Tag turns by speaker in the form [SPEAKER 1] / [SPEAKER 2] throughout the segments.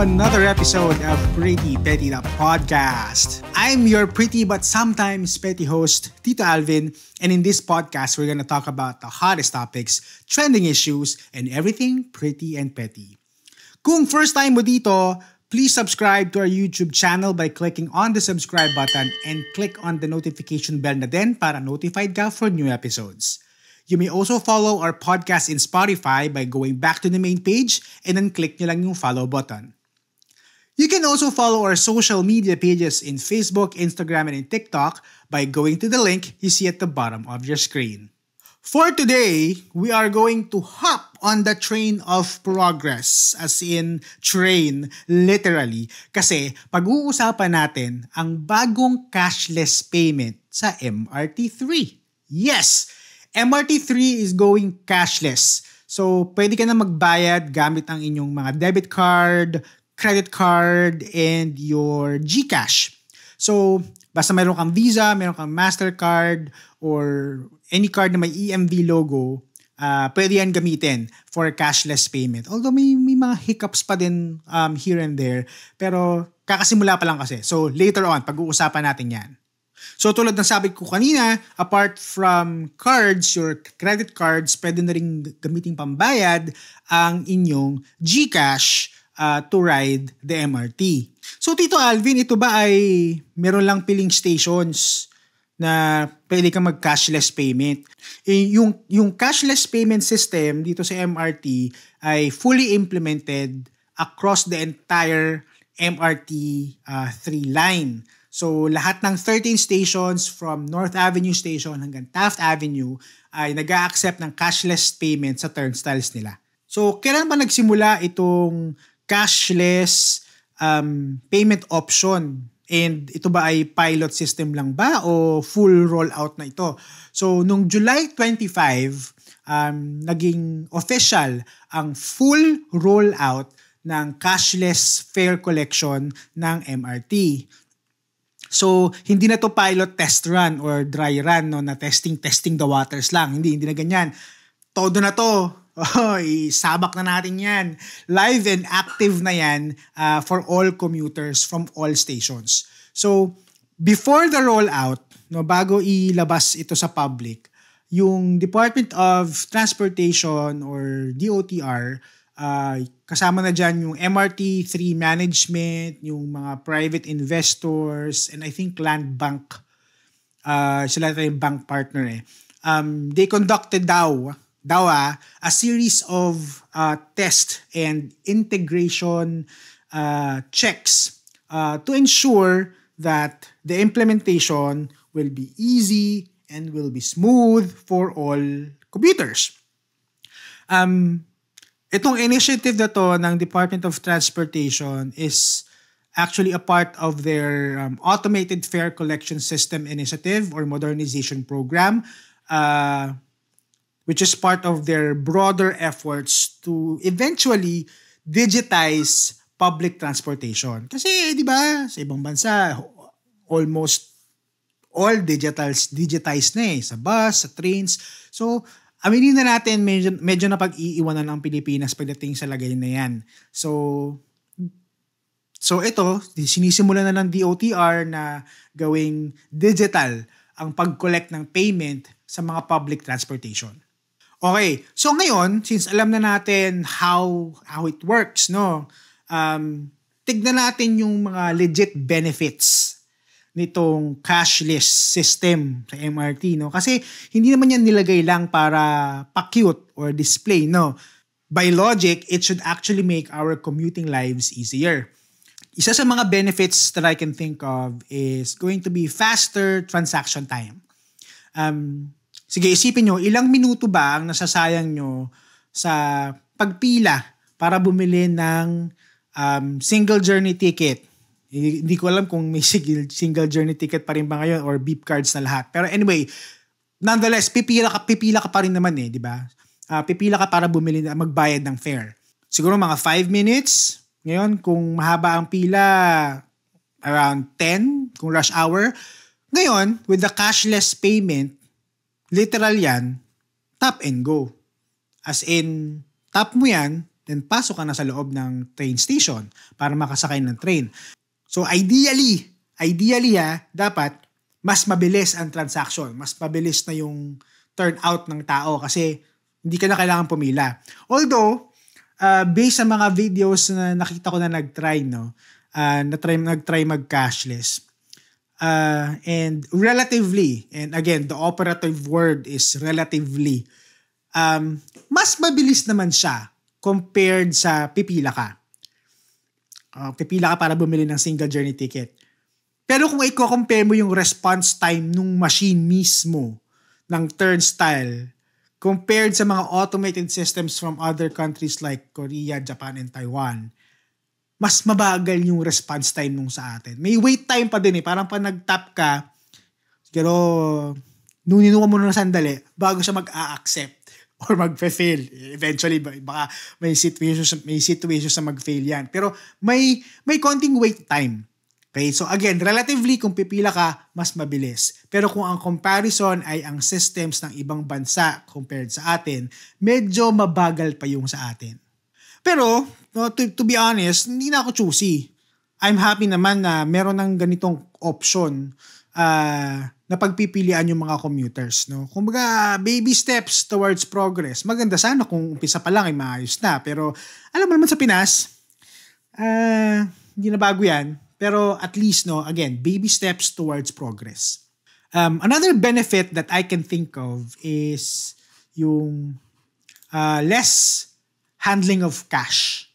[SPEAKER 1] another episode of Pretty Petty the Podcast. I'm your pretty but sometimes petty host, Tito Alvin, and in this podcast, we're gonna talk about the hottest topics, trending issues, and everything pretty and petty. Kung first time mo dito, please subscribe to our YouTube channel by clicking on the subscribe button and click on the notification bell na din para notified ka for new episodes. You may also follow our podcast in Spotify by going back to the main page and then click nyo lang yung follow button. You can also follow our social media pages in Facebook, Instagram, and in TikTok by going to the link you see at the bottom of your screen. For today, we are going to hop on the train of progress, as in train, literally. Kasi pag-uusapan natin ang bagong cashless payment sa MRT3. Yes! MRT3 is going cashless. So, pwede ka na magbayad gamit ang inyong mga debit card, credit card, and your GCash. So, basta meron kang Visa, meron kang Mastercard, or any card na may EMV logo, pwede yan gamitin for cashless payment. Although may mga hiccups pa din here and there, pero kakasimula pa lang kasi. So, later on, pag-uusapan natin yan. So tulad ng sabi ko kanina, apart from cards, your credit cards, pwede na rin gamiting pambayad ang inyong GCash to ride the MRT. So Tito Alvin, ito ba ay meron lang piling stations na pwede kang mag-cashless payment? Yung cashless payment system dito sa MRT ay fully implemented across the entire MRT 3 line. So, lahat ng 13 stations from North Avenue Station hanggang Taft Avenue ay nag-a-accept ng cashless payment sa turnstiles nila. So, kailan ba nagsimula itong cashless payment option? And ito ba ay pilot system lang ba o full rollout na ito? So, nung July 25, naging official ang full rollout ng cashless fare collection ng MRT. So, hindi na to pilot test run or dry run, no, na testing the waters lang. Hindi na ganyan. Todo na to. Isabak na natin yan. Live and active na yan for all commuters from all stations. So, before the rollout, no, bago ilabas ito sa public, yung Department of Transportation or DOTR, kasama na dyan yung MRT3 management, yung mga private investors, and I think Land Bank. Sila yung bank partner eh. They conducted a series of test and integration checks to ensure that the implementation will be easy and will be smooth for all commuters. Itong initiative na to ng Department of Transportation is actually a part of their Automated Fare Collection System Initiative or Modernization Program, which is part of their broader efforts to eventually digitize public transportation. Kasi, di ba, sa ibang bansa, almost all digitized na eh. Sa bus, sa trains. So, aminin na natin, medyo napag-iiwanan ang Pilipinas pagdating sa lagay na yan. So ito, sinisimula na ng DOTR na gawing digital ang pag-collect ng payment sa mga public transportation. Okay, so ngayon, since alam na natin how it works, no, tignan natin yung mga legit benefits nitong cashless system sa MRT, no? Kasi hindi naman yan nilagay lang para pa-cute or display, no? By logic, it should actually make our commuting lives easier. Isa sa mga benefits that I can think of is going to be faster transaction time. Sige, isipin nyo, ilang minuto ba ang nasasayang nyo sa pagpila para bumili ng single journey ticket? Hindi ko alam kung may single journey ticket pa rin ba ngayon or beep cards na lahat. Pero anyway, nonetheless, pipila ka pa rin naman eh, di ba? Pipila ka para magbayad ng fare. Siguro mga 5 minutes. Ngayon, kung mahaba ang pila, around 10, kung rush hour. Ngayon, with the cashless payment, literal yan, tap and go. As in, tap mo yan, then pasok ka na sa loob ng train station para makasakay ng train. So ideally dapat mas mabilis ang transaction, mas mabilis na yung turnout ng tao kasi hindi ka na kailangan pumila. Although, based sa mga videos na nakita ko na nag-try mag-cashless, and relatively, and again, the operative word is relatively, mas mabilis naman siya compared sa pipila ka. Pipila ka para bumili ng single journey ticket. Pero kung i-compare mo yung response time nung machine mismo ng turnstile compared sa mga automated systems from other countries like Korea, Japan, and Taiwan, mas mabagal yung response time nung sa atin. May wait time pa din Parang pa nag-tap ka, pero nung ninuha mo na sandali, bago siya mag-a-accept or mag-fail. Eventually, baka may situation sa mag-fail yan. Pero may konting wait time. Okay, so again, relatively kung pipila ka, mas mabilis. Pero kung ang comparison ay ang systems ng ibang bansa compared sa atin, medyo mabagal pa yung sa atin. Pero, to be honest, hindi na ako choosy. I'm happy naman na meron ng ganitong option na pagpipilian yung mga commuters. No? Kumbaga, baby steps towards progress. Maganda sana kung umpisa pa lang ay maayos na. Pero alam mo naman sa Pinas, hindi na bago yan. Pero at least, again, baby steps towards progress. Another benefit that I can think of is yung less handling of cash.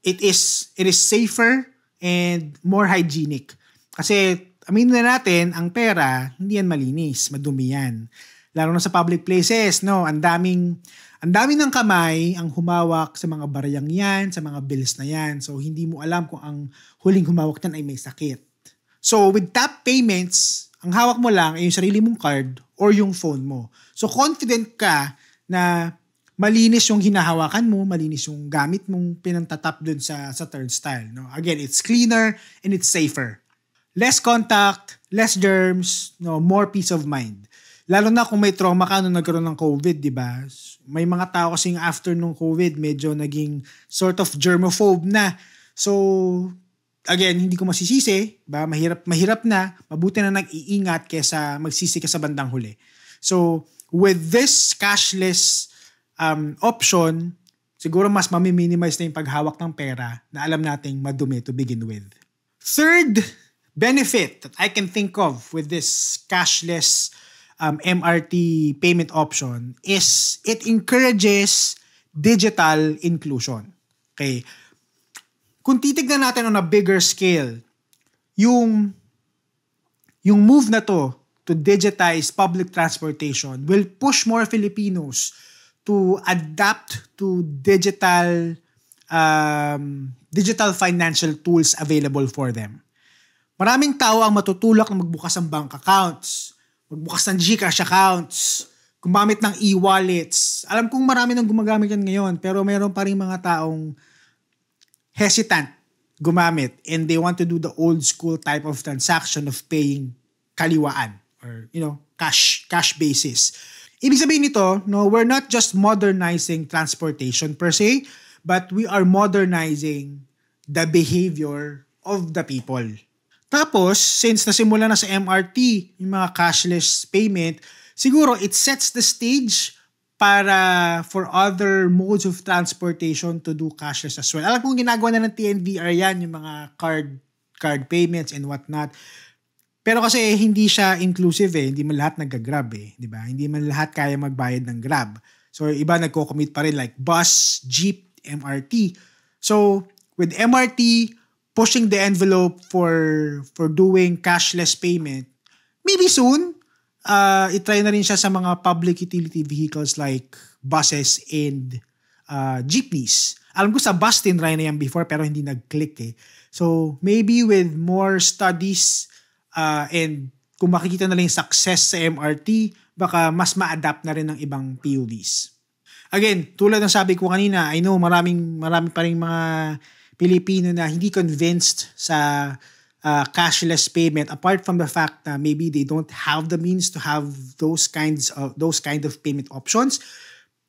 [SPEAKER 1] It is safer and more hygienic. Kasi, aminin na natin, ang pera, hindi yan malinis, madumi yan. Lalo na sa public places, ang daming ng kamay ang humawak sa mga barayang yan, sa mga bills na yan. So, hindi mo alam kung ang huling humawak yan ay may sakit. So, with tap payments, ang hawak mo lang ay yung sarili mong card or yung phone mo. So, confident ka na malinis yung hinahawakan mo, malinis yung gamit mong pinantatap dun sa turnstile. No? Again, it's cleaner and it's safer. Less contact, less germs, more peace of mind. Lalo na kung may trauma ka nung nagkaroon ng COVID, di ba? May mga tao kasing after nung COVID, medyo naging sort of germaphobe na. So, again, hindi ko masisisi, ba? Mahirap na, mabuti na nag-iingat kaysa magsisi ka sa bandang huli. So, with this cashless option, siguro mas mami-minimize na yung paghawak ng pera na alam nating madumi to begin with. Third benefit that I can think of with this cashless MRT payment option is it encourages digital inclusion. Okay? Kung titignan natin on a bigger scale, yung move na to digitize public transportation will push more Filipinos to adapt to digital financial tools available for them. Maraming tao ang matutulak na magbukas ng bank accounts, magbukas ng GCash accounts, gumamit ng e-wallets. Alam kong marami nang gumagamit yan ngayon, pero meron pa rin mga taong hesitant gumamit and they want to do the old school type of transaction of paying kaliwaan or, cash basis. Ibig sabihin nito, we're not just modernizing transportation per se, but we are modernizing the behavior of the people. Tapos, since nasimula na sa MRT, yung mga cashless payment, siguro it sets the stage for other modes of transportation to do cashless as well. Alam kong ginagawa na ng TNVR yan, yung mga card payments and whatnot. Pero kasi hindi siya inclusive hindi man lahat nag-Grab di ba? Hindi man lahat kaya magbayad ng Grab. So, iba nagko-commit pa rin like bus, jeep, MRT. So, with MRT, pushing the envelope for doing cashless payment, maybe soon, itry na rin siya sa mga public utility vehicles like buses and jeepneys. Alam ko sa bus tinry na yan before pero hindi nag-click So maybe with more studies and kung makikita na lang yung success sa MRT, baka mas ma-adapt na rin ng ibang POVs. Again, tulad ng sabi ko kanina, I know marami pa rin mga Pilipino na hindi convinced sa cashless payment apart from the fact na maybe they don't have the means to have those kind of payment options.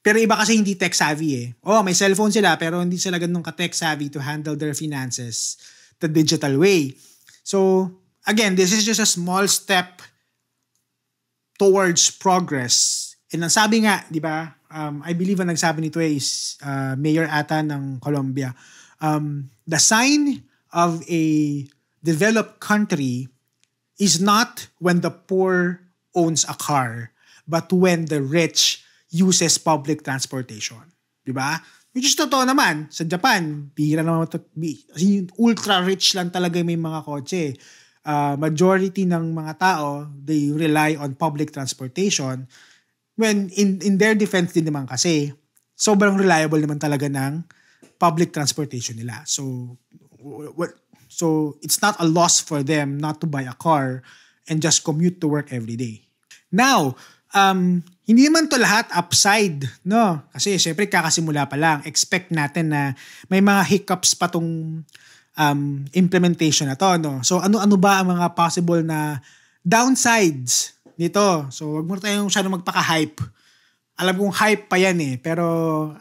[SPEAKER 1] Pero iba kasi hindi tech savvy eh. May cellphone sila pero hindi sila ganun ka-tech savvy to handle their finances the digital way. So, again, this is just a small step towards progress. And ang sabi nga, di ba, I believe ang nagsabi nito is mayor ata ng Colombia. The sign of a developed country is not when the poor owns a car, but when the rich uses public transportation. Diba? Which is totoo naman. Sa Japan, bihira naman ultra rich lang talaga may mga kotse. Majority ng mga tao, they rely on public transportation. When in their defense din naman kasi, sobrang reliable naman talaga ng public transportation nila. So it's not a loss for them not to buy a car and just commute to work every day. Now, hindi naman to lahat upside, no? Kasi syempre kakasimula pa lang. Expect natin na may mga hiccups pa tong implementation na to, no? So ano ba ang mga possible na downsides nito? So wag mo tayong masyadong magpaka-hype. Alam kong hype pa yan eh, pero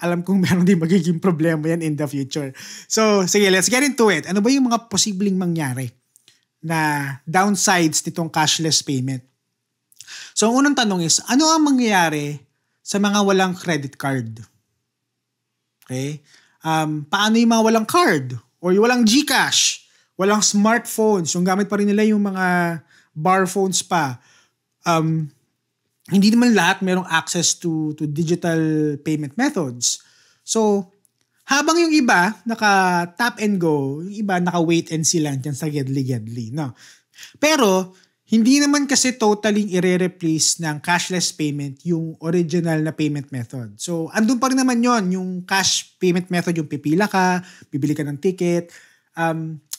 [SPEAKER 1] alam kong meron din magiging problema yan in the future. So sige, let's get into it. Ano ba yung mga posibleng mangyari na downsides nitong cashless payment? So, ang unang tanong is, ano ang mangyayari sa mga walang credit card? Okay? Paano yung mga walang card? Or yung walang GCash? Walang smartphones? Yung gamit pa rin nila yung mga bar phones pa. Hindi naman lahat merong access to digital payment methods. So, habang yung iba naka-tap and go, yung iba naka-wait and see lang dyan sa gedli-gedli. No? Pero, hindi naman kasi totally i-replace ng cashless payment yung original na payment method. So, andun pa rin naman yon yung cash payment method, yung pipila ka, bibili ka ng ticket.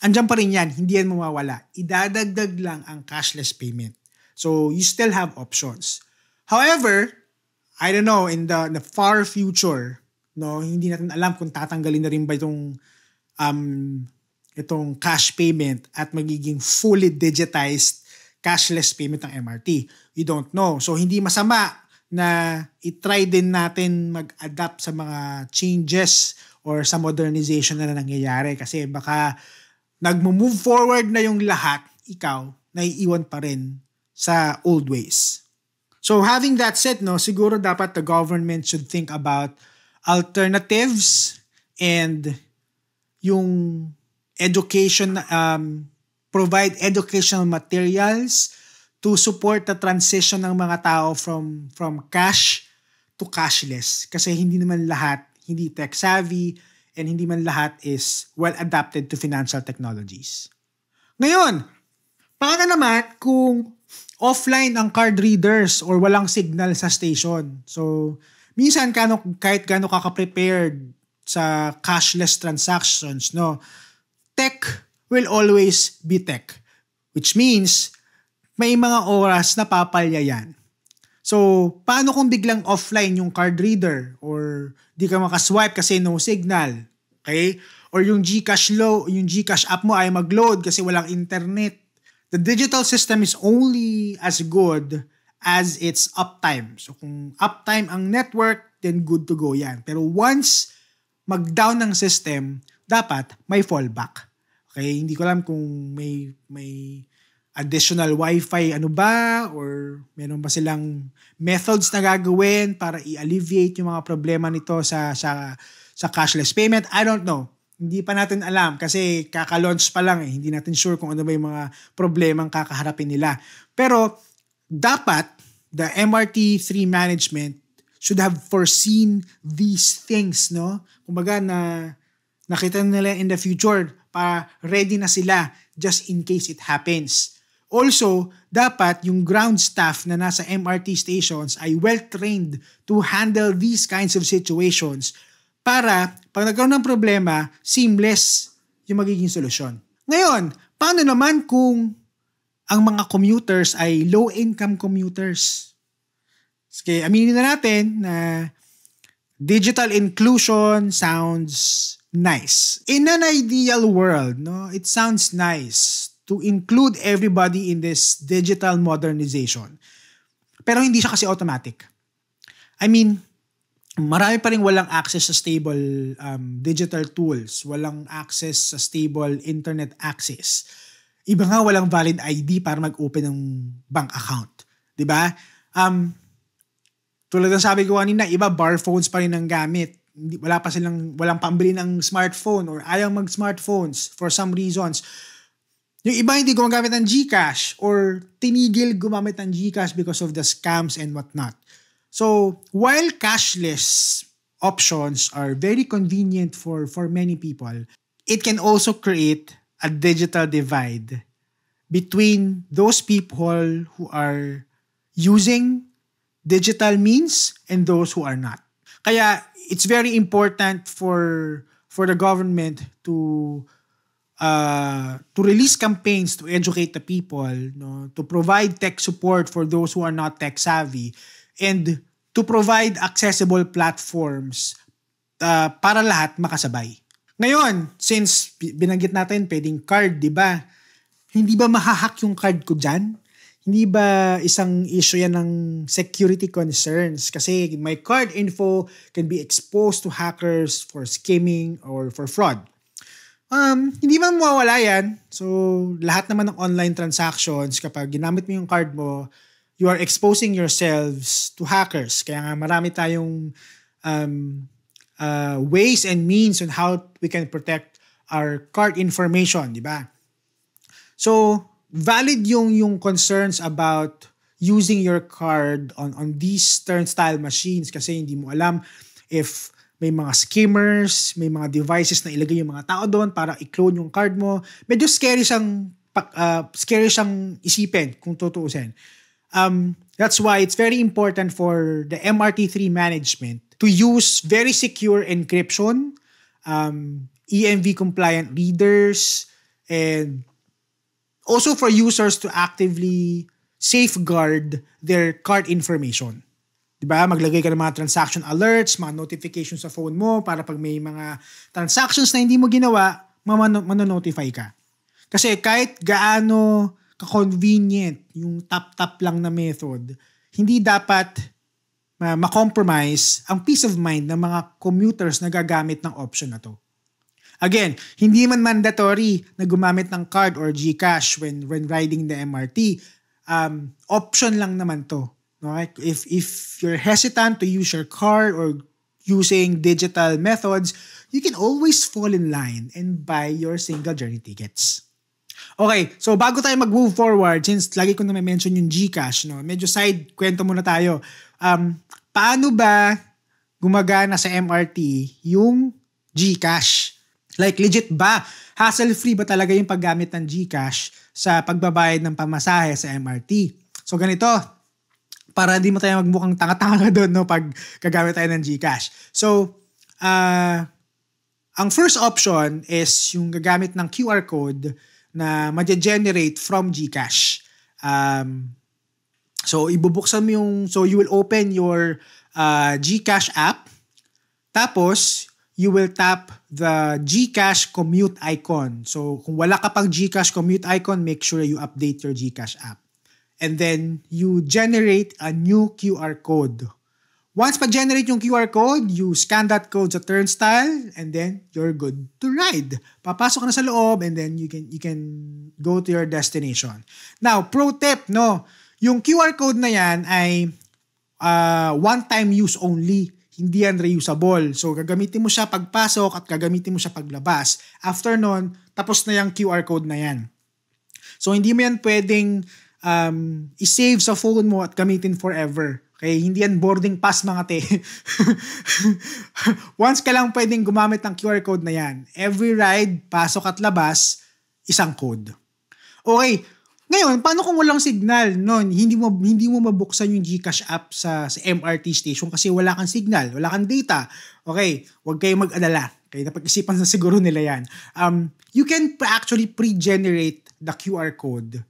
[SPEAKER 1] Andyan pa rin yan, hindi yan mawawala. Idadagdag lang ang cashless payment. So, you still have options. However, I don't know, in the far future, no, hindi natin alam kung tatanggalin na rin ba itong cash payment at magiging fully digitized cashless payment ng MRT. We don't know. So, hindi masama na i-try din natin mag-adapt sa mga changes or sa modernization na nangyayari. Kasi baka nag-move forward na yung lahat, ikaw, naiiwan pa rin sa old ways. So, having that said, no, siguro dapat the government should think about alternatives and yung education, provide educational materials to support the transition ng mga tao from cash to cashless. Kasi hindi naman lahat, hindi tech savvy, and hindi man lahat is well adapted to financial technologies. Ngayon, paano naman kung offline ang card readers or walang signal sa station? So, minsan kahit gaano ka-prepared sa cashless transactions, no, tech will always be tech. Which means, may mga oras na papalya yan. So, paano kung biglang offline yung card reader or di ka makaswipe kasi no signal? Okay? Or yung GCash app mo ay mag-load kasi walang internet. The digital system is only as good as its uptime. So, kung uptime ang network, then good to go yan. Pero once mag-down ng system, dapat may fallback. Okay, hindi ko alam kung may additional wifi ano ba or meron ba silang methods na gagawin para i-alleviate yung mga problema nito sa cashless payment. I don't know. Hindi pa natin alam kasi kaka-launch pa lang eh. Hindi natin sure kung ano ba yung mga problemang kakaharapin nila. Pero dapat the MRT3 management should have foreseen these things, no? Kumbaga na nakita nila in the future para ready na sila just in case it happens. Also, dapat yung ground staff na nasa MRT stations ay well-trained to handle these kinds of situations para pag nagkaroon ng problema, seamless yung magiging solusyon. Ngayon, paano naman kung ang mga commuters ay low-income commuters? Okay, aminin na natin na digital inclusion sounds nice. In an ideal world, no, it sounds nice to include everybody in this digital modernization. Pero hindi siya kasi automatic. I mean, marami pa rin walang access sa stable digital tools, walang access sa stable internet access. Iba nga walang valid ID para mag-open ng bank account. Diba? Tulad ng sabi ko kanina, iba bar phones pa rin ang gamit. Walang pambili ng smartphone or ayaw mag-smartphones for some reasons. Yung iba hindi gumagamit ng GCash or tinigil gumamit ng GCash because of the scams and whatnot. So, while cashless options are very convenient for many people, it can also create a digital divide between those people who are using digital means and those who are not. Kaya, it's very important for the government to release campaigns to educate the people, to provide tech support for those who are not tech savvy, and to provide accessible platforms para lahat makasabay. Ngayon, since binanggit natin pwedeng card, di ba? Hindi ba mahahack yung card ko dyan? Hindi ba isang issue yan ng security concerns? Kasi my card info can be exposed to hackers for skimming or for fraud. Hindi man mawawala yan. So, lahat naman ng online transactions, kapag ginamit mo yung card mo, you are exposing yourselves to hackers. Kaya nga marami tayong ways and means on how we can protect our card information, di ba? So, valid yung concerns about using your card on these turnstile machines kasi hindi mo alam if may mga skimmers, may mga devices na ilagay yung mga tao doon para i-clone yung card mo. Medyo scary siyang isipin kung tutuusin. That's why it's very important for the MRT3 management to use very secure encryption, EMV compliant readers, and also for users to actively safeguard their card information. Diba? Maglagay ka ng mga transaction alerts, mga notifications sa phone mo para pag may mga transactions na hindi mo ginawa, manonotify ka. Kasi kahit gaano ka-convenient yung tap-tap lang na method, hindi dapat ma-compromise ang peace of mind ng mga commuters na gagamit ng option na to. Again, hindi man mandatory na gumamit ng card or GCash when riding the MRT. Option lang naman to. Okay? If you're hesitant to use your card or using digital methods, you can always fall in line and buy your single journey tickets. Okay, so bago tayo mag-move forward, since lagi ko na may mention yung GCash, medyo side kwento muna tayo. Paano ba gumagana sa MRT yung GCash? Like legit ba? Hassle-free ba talaga yung paggamit ng GCash sa pagbabayad ng pamasahe sa MRT? So ganito, para hindi mo tayo magmukhang tanga-tanga doon pag gagamit tayo ng GCash. So, ang first option is yung gagamit ng QR code na ma-generate from GCash. So, ibubuksan mo so you will open your GCash app. Tapos, you will tap the GCash commute icon. So, kung wala ka pang GCash commute icon, make sure you update your GCash app. And then, you generate a new QR code. Once pa-generate yung QR code, you scan that code sa turnstile and then you're good to ride. Papasok ka na sa loob and then you can go to your destination. Now, pro tip, yung QR code na yan ay one-time use only. Hindi yan reusable. So, gagamitin mo siya pagpasok at gagamitin mo siya paglabas. After nun, tapos na yung QR code na yan. So, hindi mo yan pwedeng i-save sa phone mo at gamitin forever. Okay, hindi yan boarding pass mga te. Once ka lang pwedeng gumamit ng QR code na yan. Every ride, pasok at labas, isang code. Okay, ngayon, paano kung walang signal? Hindi mo mabuksan yung GCash app sa MRT station kasi wala kang signal, wala kang data. Okay, huwag kayong mag-alala. Okay, napag-isipan na siguro nila yan. You can actually pre-generate the QR code.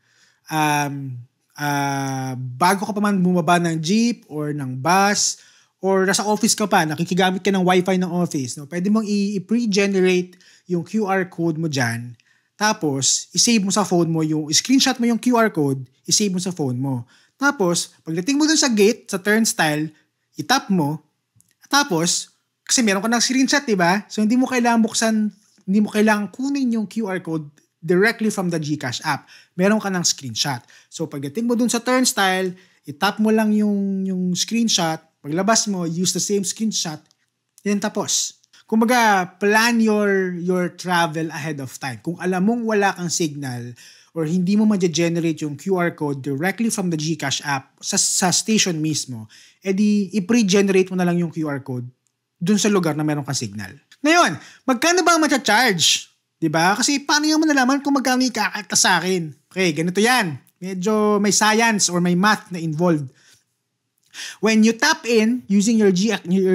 [SPEAKER 1] Bago ka pa man bumaba ng jeep or ng bus or nasa office ka pa, nakikigamit ka ng wifi ng office, pwede mong i-pre-generate yung QR code mo dyan. Tapos, i-save mo sa phone mo screenshot mo yung QR code, i-save mo sa phone mo. Tapos, pagdating mo dun sa gate, sa turnstile, itap mo, at Tapos, kasi meron ka ng screenshot, diba? So, hindi mo kailangan kunin yung QR code directly from the GCash app. Meron ka ng screenshot. So, pagdating mo dun sa turnstile, itap mo lang yung screenshot, paglabas mo, use the same screenshot, then tapos. Kumbaga, plan your travel ahead of time. Kung alam mong wala kang signal or hindi mo ma-generate yung QR code directly from the GCash app sa station mismo, edi i-pre-generate mo na lang yung QR code dun sa lugar na meron kang signal. Ngayon, magkano ba ang matcha-charge? Diba? Kasi paano yung manalaman kung magkano ikakata sa akin? Okay, ganito yan. Medyo may science or may math na involved. When you tap in using your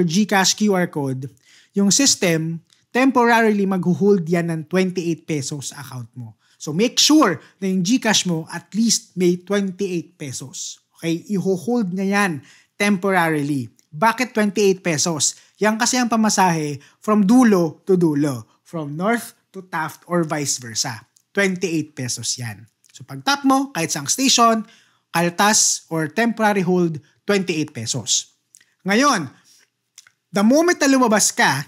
[SPEAKER 1] GCash QR code, yung system, temporarily mag-hold yan ng 28 pesos sa account mo. So make sure na yung GCash mo at least may 28 pesos. Okay? I-hold na yan temporarily. Bakit 28 pesos? Yan kasi ang pamasahe from dulo to dulo. From North to Taft or vice versa. 28 pesos yan. So pag tap mo, kahit sa station, kaltas or temporary hold, 28 pesos. Ngayon, the moment na lumabas ka,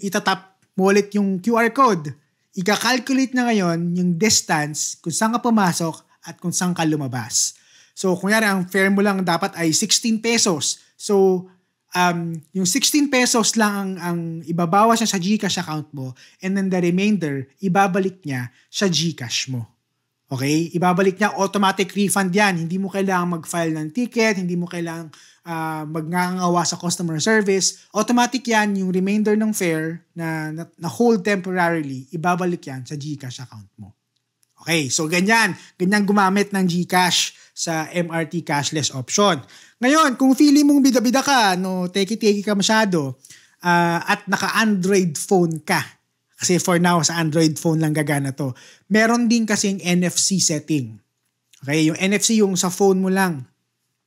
[SPEAKER 1] itatap mo ulit yung QR code. Ika-calculate na ngayon yung distance kung saan ka pumasok at kung saan ka lumabas. So, kunyari, ang fare mo lang dapat ay 16 pesos. So, yung 16 pesos lang ang ibabawas niya sa GCash account mo and then the remainder, ibabalik niya sa GCash mo. Okay? Ibabalik niya, automatic refund yan. Hindi mo kailangan mag-file ng ticket, hindi mo kailangan magngangawa sa customer service. Automatic yan, yung remainder ng fare na hold temporarily, ibabalik yan sa GCash account mo. Okay, so ganyan gumamit ng GCash sa MRT cashless option. Ngayon, kung feeling mong bida-bida ka, no, teki-teki ka masyado, at naka-Android phone ka, kasi for now, sa Android phone lang gagana to, meron din kasing NFC setting. Okay, yung NFC yung sa phone mo lang.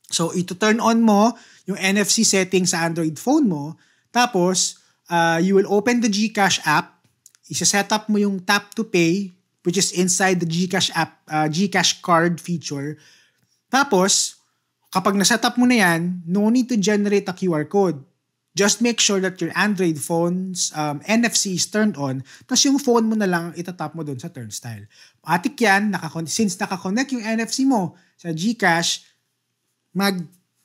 [SPEAKER 1] So, ito turn on mo yung NFC setting sa Android phone mo, tapos, you will open the GCash app, isa-set up mo yung tap to pay, which is inside the GCash app, GCash card feature. Tapos, kapag na-set up mo na yan, no need to generate a QR code. Just make sure that your Android phone's NFC is turned on, tapos yung phone mo na lang itatap mo doon sa turnstile. Atik yan, since nakakonect yung NFC mo sa GCash,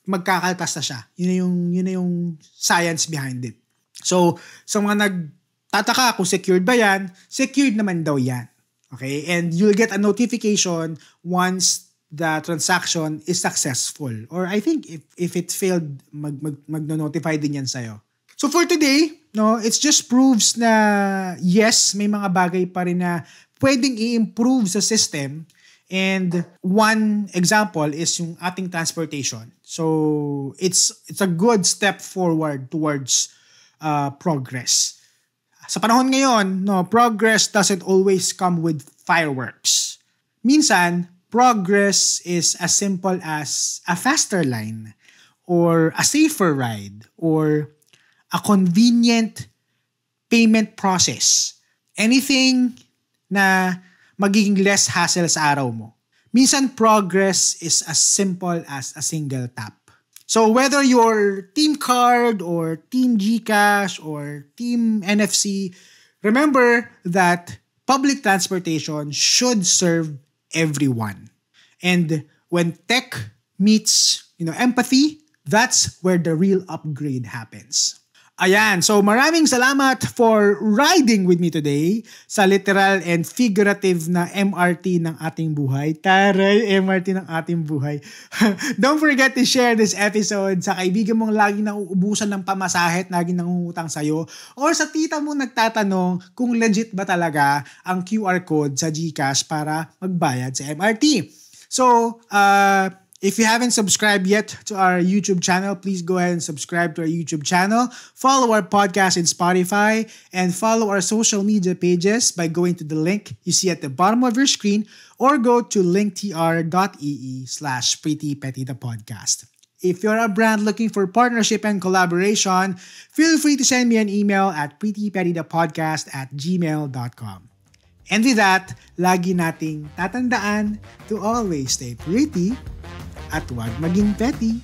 [SPEAKER 1] magkakaltas na siya. Yun na yung science behind it. So, sa mga nagtataka kung secured ba yan, secured naman daw yan. Okay? And you'll get a notification once the transaction is successful. Or I think if it failed, mag-notify din yan sa'yo. So for today, no, it just proves na yes, may mga bagay pa rin na pwedeng i-improve sa system. And one example is yung ating transportation. So it's a good step forward towards progress. Sa panahon ngayon, no, progress doesn't always come with fireworks. Minsan, progress is as simple as a faster line or a safer ride or a convenient payment process. Anything na magiging less hassle sa araw mo. Minsan, progress is as simple as a single tap. So whether you're Team Card or Team GCash or Team NFC, remember that public transportation should serve everyone. And when tech meets, empathy, that's where the real upgrade happens. Ayan, so maraming salamat for riding with me today sa literal and figurative na MRT ng ating buhay. Taray, MRT ng ating buhay. Don't forget to share this episode sa kaibigan mong laging nauubusan ng pamasahe at laging nangungutang sa'yo or sa tita mong nagtatanong kung legit ba talaga ang QR code sa GCash para magbayad sa MRT. So, if you haven't subscribed yet to our YouTube channel, please go ahead and subscribe to our YouTube channel. Follow our podcast in Spotify and follow our social media pages by going to the link you see at the bottom of your screen or go to linktr.ee/prettypettythepodcast. If you're a brand looking for partnership and collaboration, feel free to send me an email at prettypettythepodcast@gmail.com. And with that, lagi nating tatandaan to always stay pretty at huwag maging petty.